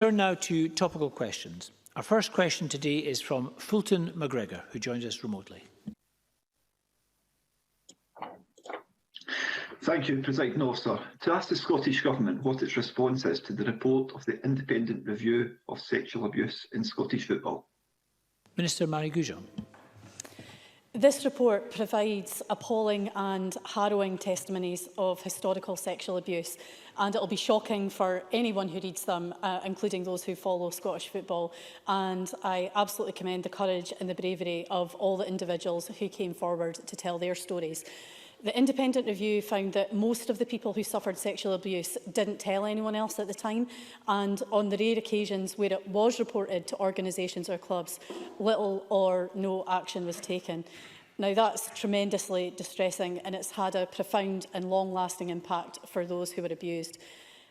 Turn now to topical questions. Our first question today is from Fulton McGregor, who joins us remotely. Thank you, Presiding Officer. To ask the Scottish Government what its response is to the report of the Independent Review of Sexual Abuse in Scottish Football. Minister Marie Gougeon. This report provides appalling and harrowing testimonies of historical sexual abuse, and it will be shocking for anyone who reads them, including those who follow Scottish football. And I absolutely commend the courage and the bravery of all the individuals who came forward to tell their stories. The independent review found that most of the people who suffered sexual abuse didn't tell anyone else at the time, and on the rare occasions where it was reported to organisations or clubs, little or no action was taken. Now that's tremendously distressing, and it's had a profound and long-lasting impact for those who were abused.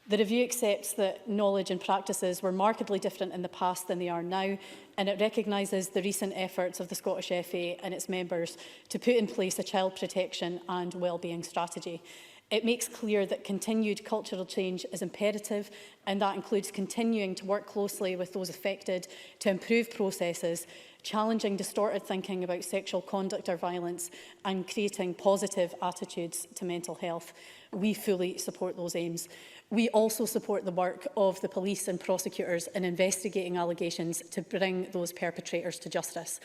The review accepts that knowledge and practices were markedly different in the past than they are now, and it recognises the recent efforts of the Scottish FA and its members to put in place a child protection and wellbeing strategy. It makes clear that continued cultural change is imperative, and that includes continuing to work closely with those affected to improve processes, challenging distorted thinking about sexual conduct or violence, and creating positive attitudes to mental health. We fully support those aims. We also support the work of the police and prosecutors in investigating allegations to bring those perpetrators to justice.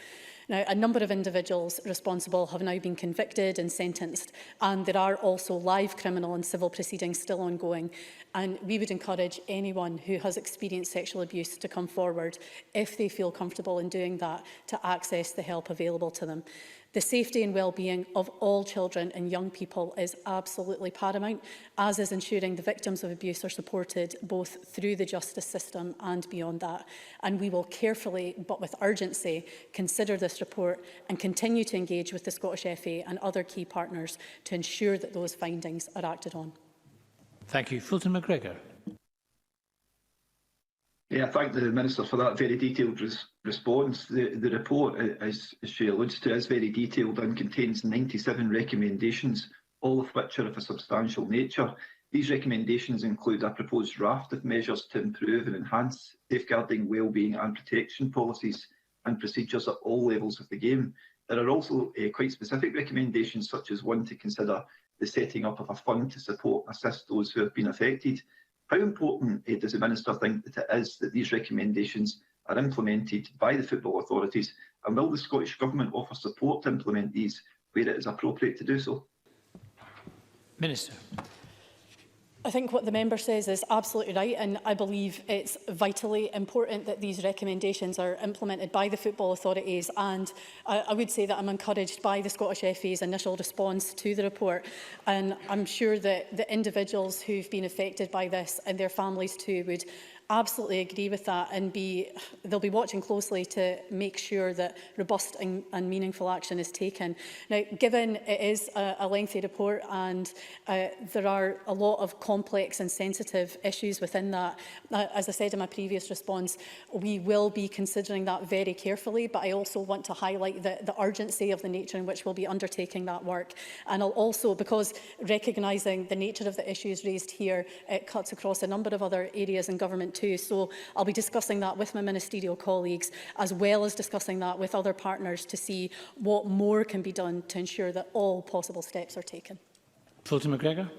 Now, a number of individuals responsible have now been convicted and sentenced, and there are also live criminal and civil proceedings still ongoing. And we would encourage anyone who has experienced sexual abuse to come forward, if they feel comfortable in doing that, to access the help available to them. The safety and well-being of all children and young people is absolutely paramount, as is ensuring the victims of abuse are supported both through the justice system and beyond that. And we will carefully, but with urgency, consider this report and continue to engage with the Scottish FA and other key partners to ensure that those findings are acted on. Thank you. Fulton McGregor. Yeah, I thank the Minister for that very detailed response. The report, as she alludes to, is very detailed and contains 97 recommendations, all of which are of a substantial nature. These recommendations include a proposed raft of measures to improve and enhance safeguarding, wellbeing and protection policies and procedures at all levels of the game. There are also quite specific recommendations, such as one to consider the setting up of a fund to support and assist those who have been affected. How important does the Minister think that it is that these recommendations are implemented by the football authorities, and will the Scottish Government offer support to implement these where it is appropriate to do so? Minister. I think what the member says is absolutely right, and I believe it's vitally important that these recommendations are implemented by the football authorities, and I would say that I'm encouraged by the Scottish FA's initial response to the report, and I'm sure that the individuals who've been affected by this and their families too would absolutely agree with that, and they'll be watching closely to make sure that robust and meaningful action is taken. Now, given it is a lengthy report and there are a lot of complex and sensitive issues within that, as I said in my previous response, we will be considering that very carefully, but I also want to highlight the urgency of the nature in which we'll be undertaking that work. And I'll also, because recognising the nature of the issues raised here, it cuts across a number of other areas in government too. So I'll be discussing that with my ministerial colleagues, as well as discussing that with other partners to see what more can be done to ensure that all possible steps are taken. Fulton McGregor.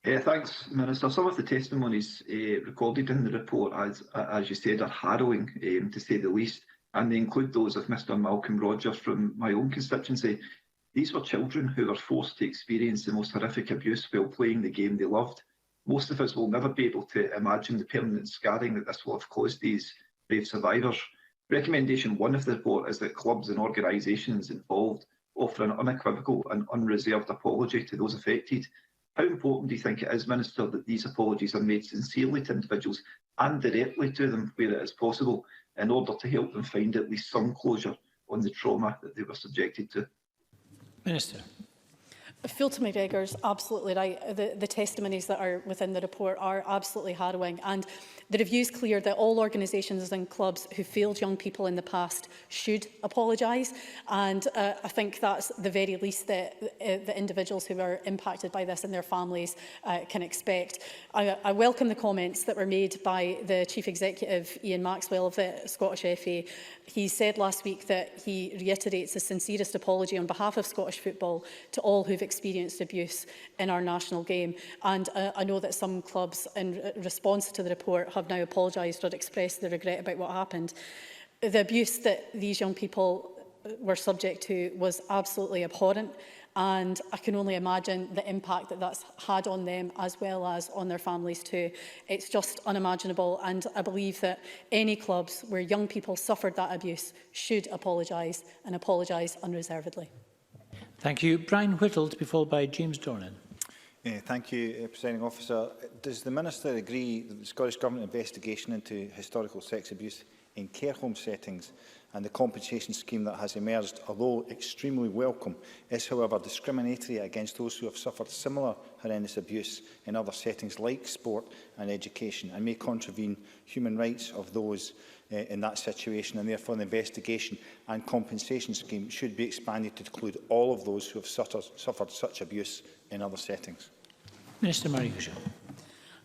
Thanks, Minister. Some of the testimonies recorded in the report, as you said, are harrowing, to say the least, and they include those of Mr Malcolm Rogers from my own constituency. These were children who were forced to experience the most horrific abuse while playing the game they loved. Most of us will never be able to imagine the permanent scarring that this will have caused these brave survivors. Recommendation 1 of the report is that clubs and organisations involved offer an unequivocal and unreserved apology to those affected. How important do you think it is, Minister, that these apologies are made sincerely to individuals and directly to them where it is possible, in order to help them find at least some closure on the trauma that they were subjected to? Minister. Fulton McGregor's absolutely right. The testimonies that are within the report are absolutely harrowing, and the review is clear that all organisations and clubs who failed young people in the past should apologise, and I think that's the very least that the individuals who are impacted by this and their families can expect. I welcome the comments that were made by the Chief Executive, Ian Maxwell, of the Scottish FA. He said last week that he reiterates the sincerest apology on behalf of Scottish football to all who've experienced abuse in our national game. And I know that some clubs, in response to the report, have now apologised or expressed their regret about what happened. The abuse that these young people were subject to was absolutely abhorrent, and I can only imagine the impact that that's had on them as well as on their families too. It's just unimaginable, and I believe that any clubs where young people suffered that abuse should apologise, and apologise unreservedly. Thank you. Brian Whittle, to be followed by James Dornan. Thank you, Presiding Officer. Does the Minister agree that the Scottish Government investigation into historical sex abuse in care home settings and the compensation scheme that has emerged, although extremely welcome, is however discriminatory against those who have suffered similar horrendous abuse in other settings like sport and education, and may contravene human rights of those in that situation, and therefore the investigation and compensation scheme should be expanded to include all of those who have suffered such abuse in other settings? Minister Murray Cushing.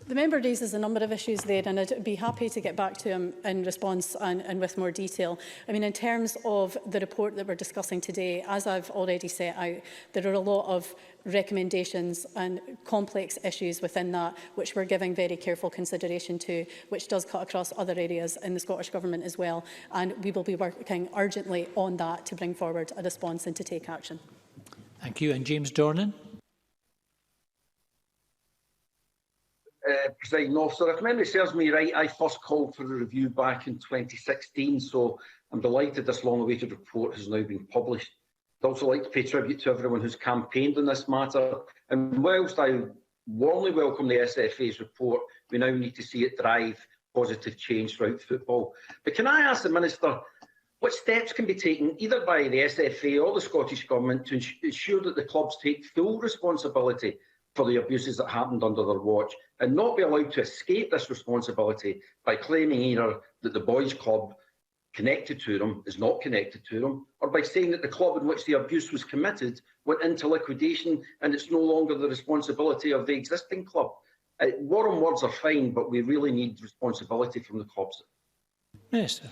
The member raises a number of issues there, and I'd be happy to get back to him in response and with more detail. I mean, in terms of the report that we're discussing today, as I've already set out, there are a lot of recommendations and complex issues within that which we're giving very careful consideration to, which does cut across other areas in the Scottish Government as well. And we will be working urgently on that to bring forward a response and to take action. Thank you. And James Dornan. Presiding Officer, if memory serves me right, I first called for the review back in 2016, so I'm delighted this long-awaited report has now been published. I'd also like to pay tribute to everyone who's campaigned on this matter, and whilst I warmly welcome the SFA's report, we now need to see it drive positive change throughout football. But can I ask the Minister, what steps can be taken either by the SFA or the Scottish Government to ensure that the clubs take full responsibility for the abuses that happened under their watch, and not be allowed to escape this responsibility by claiming either that the boys' club connected to them is not connected to them, or by saying that the club in which the abuse was committed went into liquidation and it's no longer the responsibility of the existing club? War and words are fine, but we really need responsibility from the clubs. Minister.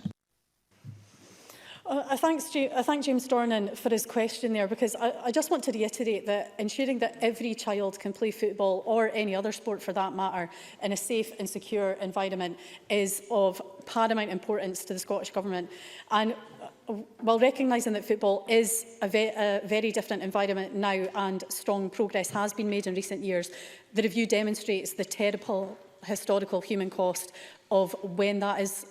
I thank James Dornan for his question there, because I just want to reiterate that ensuring that every child can play football or any other sport for that matter in a safe and secure environment is of paramount importance to the Scottish Government. And while recognising that football is a very different environment now and strong progress has been made in recent years, the review demonstrates the terrible historical human cost of when that is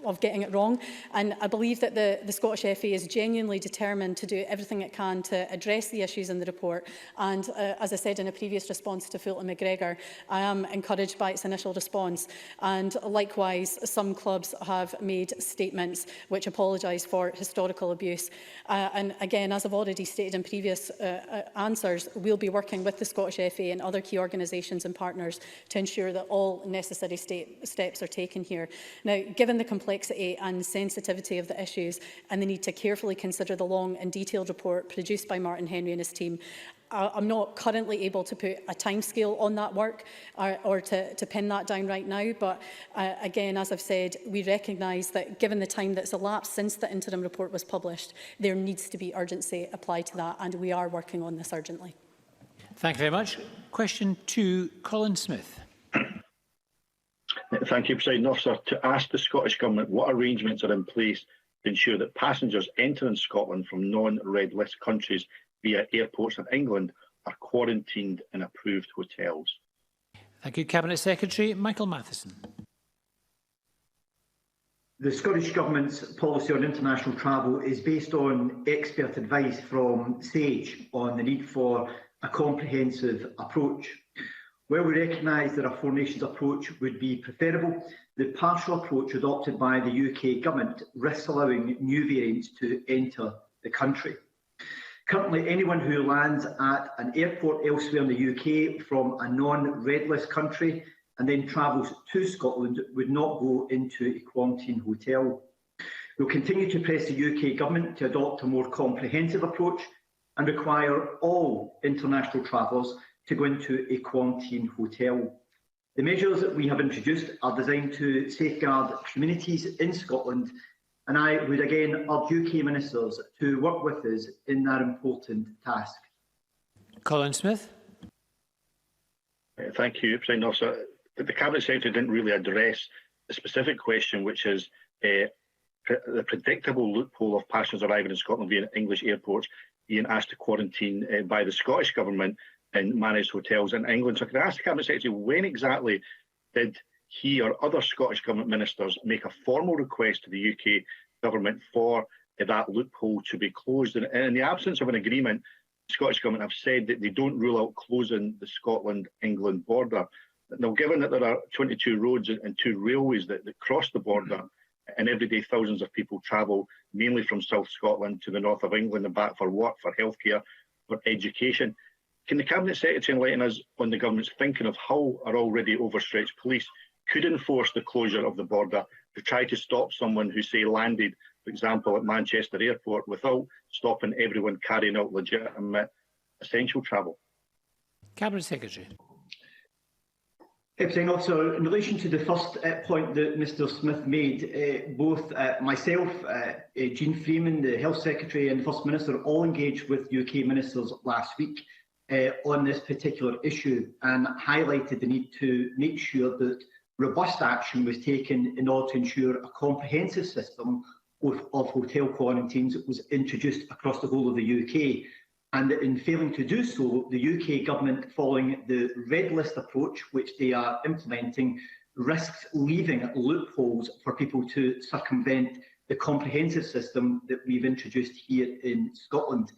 of getting it wrong. And I believe that the Scottish FA is genuinely determined to do everything it can to address the issues in the report. And as I said in a previous response to Fulton McGregor, I am encouraged by its initial response. And likewise, some clubs have made statements which apologise for historical abuse. And again, as I've already stated in previous answers, we'll be working with the Scottish FA and other key organisations and partners to ensure that all necessary steps are taken here. Now, given the complexity and sensitivity of the issues and the need to carefully consider the long and detailed report produced by Martin Henry and his team, I'm not currently able to put a timescale on that work or to pin that down right now. But again, as I've said, we recognise that given the time that's elapsed since the interim report was published, there needs to be urgency applied to that, and we are working on this urgently. Thank you very much. Question 2, Colin Smith. Thank you, Presiding Officer. To ask the Scottish Government what arrangements are in place to ensure that passengers entering Scotland from non-red list countries via airports in England are quarantined in approved hotels. Thank you, Cabinet Secretary Michael Matheson. The Scottish Government's policy on international travel is based on expert advice from SAGE on the need for a comprehensive approach. Where we recognise that a Four Nations approach would be preferable, the partial approach adopted by the UK Government risks allowing new variants to enter the country. Currently, anyone who lands at an airport elsewhere in the UK from a non-red list country and then travels to Scotland would not go into a quarantine hotel. We'll continue to press the UK Government to adopt a more comprehensive approach and require all international travellers to go into a quarantine hotel. The measures that we have introduced are designed to safeguard communities in Scotland, and I would again urge UK ministers to work with us in that important task. Colin Smith. Thank you, President Officer. The Cabinet Secretary didn't really address the specific question, which is the predictable loophole of passengers arriving in Scotland via English airports being asked to quarantine by the Scottish Government in managed hotels in England. So can I ask the Cabinet Secretary, when exactly did he or other Scottish Government ministers make a formal request to the UK Government for that loophole to be closed? And in the absence of an agreement, the Scottish Government have said that they don't rule out closing the Scotland-England border. Now, given that there are 22 roads and 2 railways that cross the border, and every day thousands of people travel mainly from South Scotland to the north of England and back for work, for healthcare, for education, can the Cabinet Secretary enlighten us on the Government's thinking of how our already overstretched police could enforce the closure of the border to try to stop someone who, say, landed, for example, at Manchester Airport without stopping everyone carrying out legitimate essential travel? Cabinet Secretary. Presiding Officer, in relation to the first point that Mr Smith made, both myself, Jean Freeman, the Health Secretary, and the First Minister all engaged with UK ministers last week on this particular issue and highlighted the need to make sure that robust action was taken in order to ensure a comprehensive system of hotel quarantines was introduced across the whole of the UK. And that in failing to do so, the UK Government, following the red list approach, which they are implementing, risks leaving loopholes for people to circumvent the comprehensive system that we've introduced here in Scotland.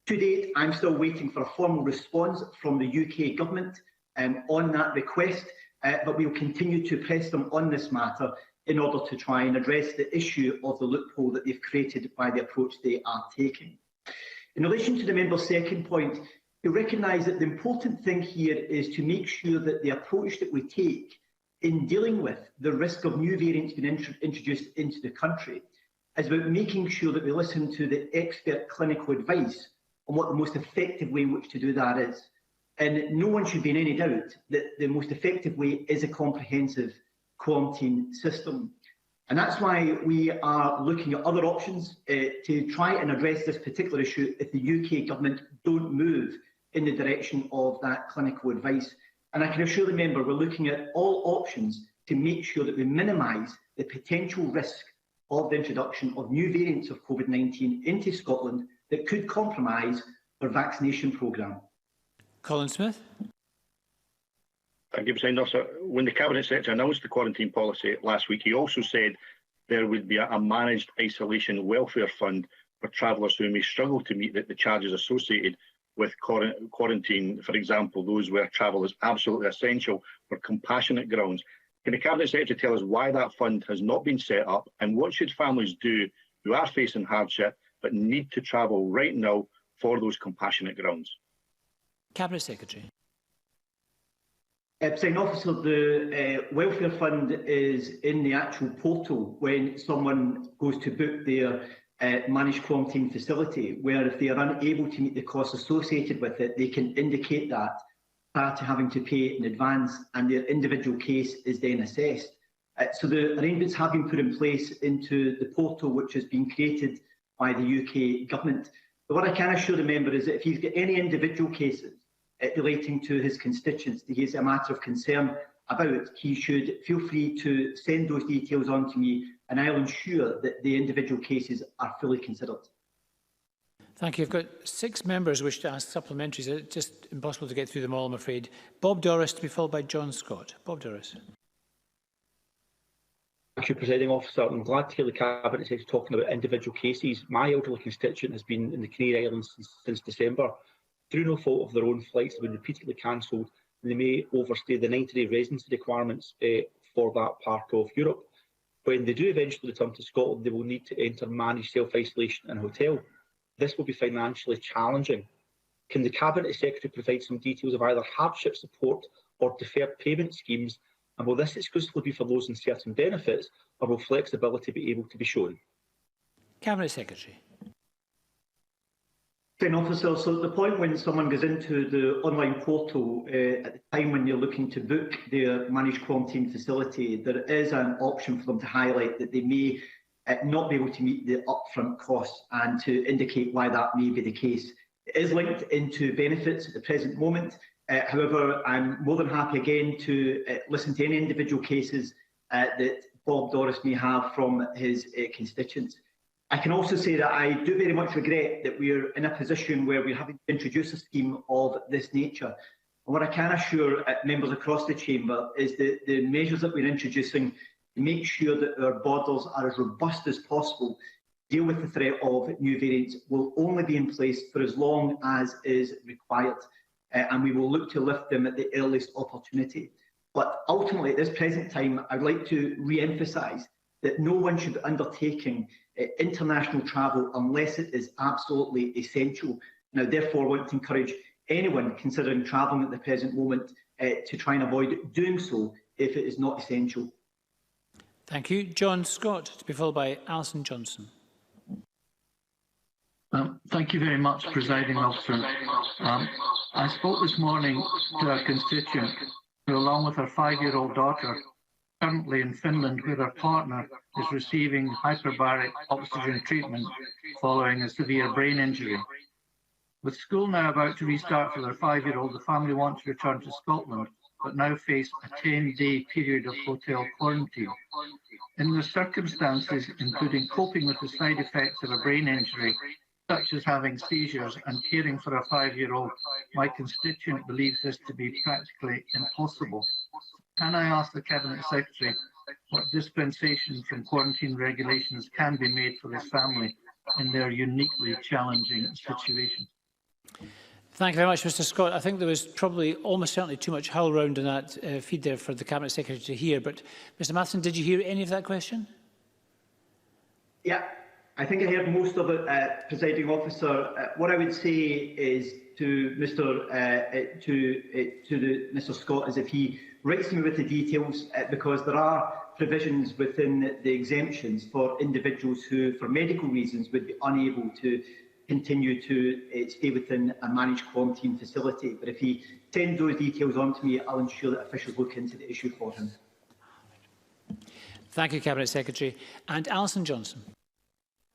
To date, I'm still waiting for a formal response from the UK Government on that request, but we will continue to press them on this matter in order to try and address the issue of the loophole that they've created by the approach they are taking. In relation to the member's second point, you recognise that the important thing here is to make sure that the approach that we take in dealing with the risk of new variants being introduced into the country is about making sure that we listen to the expert clinical advice on what the most effective way in which to do that is. And no one should be in any doubt that the most effective way is a comprehensive quarantine system. And that's why we are looking at other options to try and address this particular issue if the UK Government don't move in the direction of that clinical advice. And I can assure the member we're looking at all options to make sure that we minimise the potential risk of the introduction of new variants of COVID-19 into Scotland that could compromise our vaccination programme. Colin Smith. Thank you, President Officer. When the Cabinet Secretary announced the quarantine policy last week, he also said there would be a managed isolation welfare fund for travellers who may struggle to meet the charges associated with quarantine, for example, those where travel is absolutely essential for compassionate grounds. Can the Cabinet Secretary tell us why that fund has not been set up, and what should families do who are facing hardship but need to travel right now for those compassionate grounds? Cabinet Secretary. Presiding Officer, the welfare fund is in the actual portal when someone goes to book their managed quarantine facility, where if they are unable to meet the costs associated with it, they can indicate that prior to having to pay in advance, and their individual case is then assessed. So the arrangements have been put in place into the portal which has been created by the UK Government. But what I can assure the member is that if he's got any individual cases relating to his constituents that he has a matter of concern about, he should feel free to send those details on to me, and I'll ensure that the individual cases are fully considered. Thank you. I've got 6 members who wish to ask supplementaries. It's just impossible to get through them all, I'm afraid. Bob Doris to be followed by John Scott. Bob Doris. Thank you, Presiding Officer. I'm glad to hear the Cabinet Secretary talking about individual cases. My elderly constituent has been in the Canary Islands since December. Through no fault of their own, flights have been repeatedly cancelled, and they may overstay the 90-day residency requirements for that part of Europe. When they do eventually return to Scotland, they will need to enter managed self-isolation in a hotel. this will be financially challenging. Can the Cabinet Secretary provide some details of either hardship support or deferred payment schemes? And will this exclusively be for those in certain benefits, or will flexibility be able to be shown? Cabinet Secretary. Officer, so at the point when someone goes into the online portal, at the time when you're looking to book their managed quarantine facility, there is an option for them to highlight that they may not be able to meet the upfront costs and to indicate why that may be the case. It is linked into benefits at the present moment. However, I'm more than happy again to listen to any individual cases that Bob Doris may have from his constituents. I can also say that I do very much regret that we're in a position where we're having to introduce a scheme of this nature. And what I can assure members across the chamber is that the measures that we're introducing make sure that our borders are as robust as possible, deal with the threat of new variants, will only be in place for as long as is required. And we will look to lift them at the earliest opportunity. But ultimately, at this present time, I'd like to re-emphasise that no one should be undertaking international travel unless it is absolutely essential. And I therefore want to encourage anyone considering travelling at the present moment to try and avoid doing so if it is not essential. Thank you. John Scott, to be followed by Alison Johnson. Thank you very much, Presiding Officer. I spoke this morning to a constituent who, along with her 5-year-old daughter, currently in Finland, where her partner is receiving hyperbaric oxygen treatment following a severe brain injury. With school now about to restart for their 5-year-old, the family want to return to Scotland, but now face a 10-day period of hotel quarantine. In the circumstances, including coping with the side effects of a brain injury, such as having seizures and caring for a 5-year-old, my constituent believes this to be practically impossible. Can I ask the Cabinet Secretary what dispensation from quarantine regulations can be made for this family in their uniquely challenging situation? Thank you very much, Mr Scott. I think there was probably almost certainly too much hull round in that feed there for the Cabinet Secretary to hear. But Mr Matheson, did you hear any of that question? Yeah, I think I heard most of it, Presiding Officer. What I would say is to Mr Scott is if he writes me with the details, because there are provisions within the exemptions for individuals who, for medical reasons, would be unable to continue to stay within a managed quarantine facility. But if he sends those details on to me, I'll ensure that officials look into the issue for him. Thank you, Cabinet Secretary. And Alison Johnson.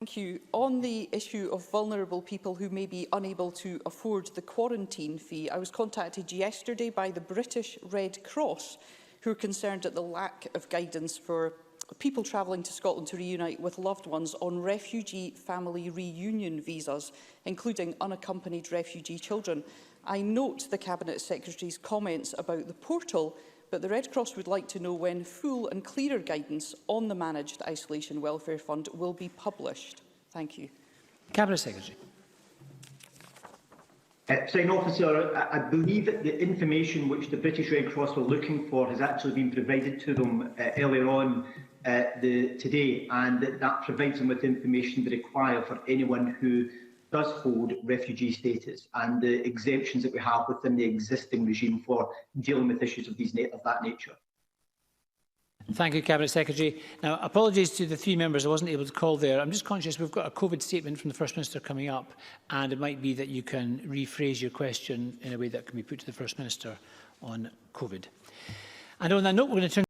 Thank you. On the issue of vulnerable people who may be unable to afford the quarantine fee, I was contacted yesterday by the British Red Cross, who are concerned at the lack of guidance for people travelling to Scotland to reunite with loved ones on refugee family reunion visas, including unaccompanied refugee children. I note the Cabinet Secretary's comments about the portal, but the Red Cross would like to know when full and clearer guidance on the Managed Isolation Welfare Fund will be published. Thank you. Cabinet Secretary. Presiding Officer, I believe that the information which the British Red Cross were looking for has actually been provided to them earlier on today, and that provides them with information they require for anyone who does hold refugee status and the exemptions that we have within the existing regime for dealing with issues of that nature. Thank you, Cabinet Secretary. Now, apologies to the three members I wasn't able to call there. I'm just conscious we've got a COVID statement from the First Minister coming up, and it might be that you can rephrase your question in a way that can be put to the First Minister on COVID. And on that note, we're going to turn